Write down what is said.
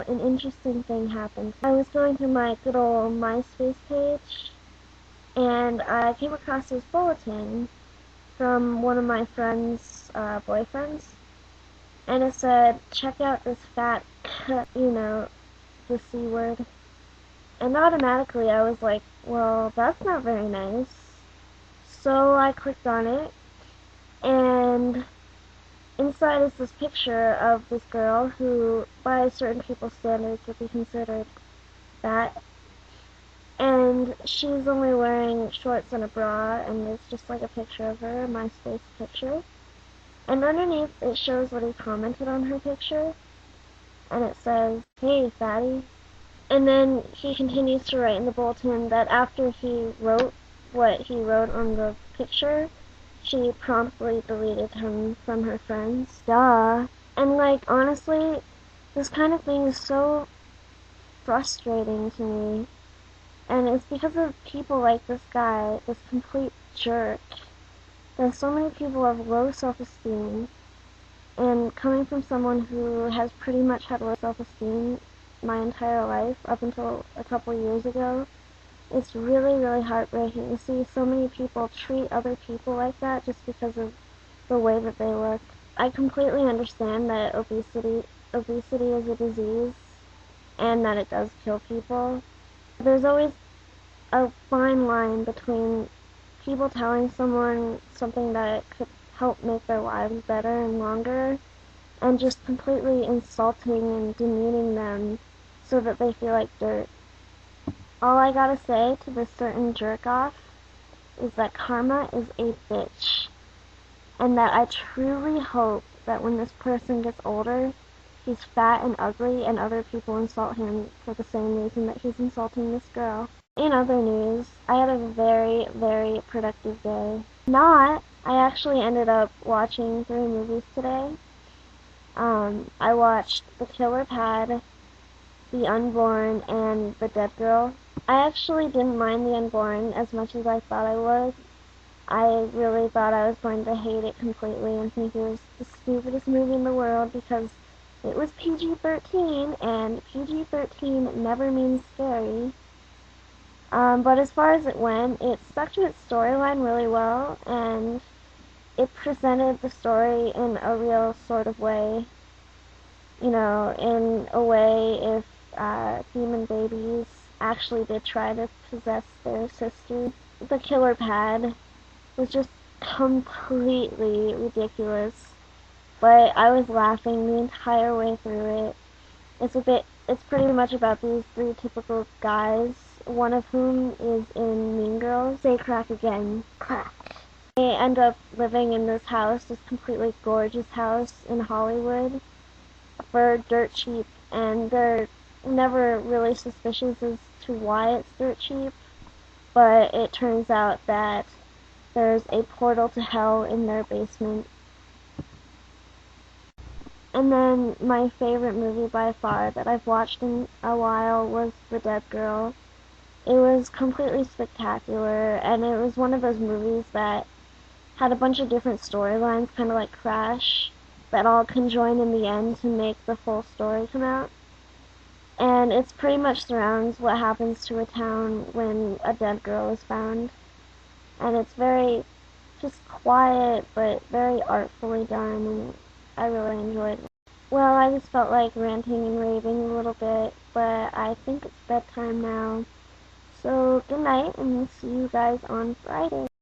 an interesting thing happened. I was going through my good old MySpace page, and I came across this bulletin from one of my friend's boyfriends, and it said, check out this fat, the C word. And automatically I was like, well, that's not very nice. So I clicked on it, and inside is this picture of this girl who, by certain people's standards, would be considered fat. And she's only wearing shorts and a bra, and it's just like a picture of her, a MySpace picture. And underneath it shows what he commented on her picture, and it says, "Hey, fatty." And then he continues to write in the bulletin that after he wrote what he wrote on the picture, she promptly deleted him from her friends. Duh. And like, honestly, this kind of thing is so frustrating to me. And it's because of people like this guy, this complete jerk. There's so many people have low self-esteem, and coming from someone who has pretty much had low self-esteem my entire life up until a couple years ago, it's really, really heartbreaking to see so many people treat other people like that just because of the way that they look. I completely understand that obesity is a disease and that it does kill people. There's always a fine line between people telling someone something that could help make their lives better and longer, and just completely insulting and demeaning them so that they feel like dirt. All I gotta say to this certain jerk-off is that karma is a bitch, and that I truly hope that when this person gets older, he's fat and ugly and other people insult him for the same reason that he's insulting this girl. In other news, I had a very, very productive day. I actually ended up watching 3 movies today. I watched The Killer Pad, The Unborn, and The Dead Girl. I actually didn't mind The Unborn as much as I thought I would. I really thought I was going to hate it completely and think it was the stupidest movie in the world because it was PG-13, and PG-13 never means scary. But as far as it went, it stuck to its storyline really well, and it presented the story in a real sort of way. In a way, if human babies actually did try to possess their sisters. The Killer Pad was just completely ridiculous, but I was laughing the entire way through it. It's pretty much about these 3 typical guys, one of whom is in Mean Girls. Say crack again. Crack. They end up living in this house, this completely gorgeous house in Hollywood, for dirt cheap, and they're never really suspicious as to why it's dirt cheap, but it turns out that there's a portal to hell in their basement. And then my favorite movie by far that I've watched in a while was The Dead Girl. It was completely spectacular, and it was one of those movies that had a bunch of different storylines, kind of like Crash, that all conjoined in the end to make the full story come out. And it's pretty much surrounds what happens to a town when a dead girl is found. And it's very just quiet, but very artfully done, and I really enjoyed it. Well, I just felt like ranting and raving a little bit, but I think it's bedtime now. So good night, and see you guys on Friday.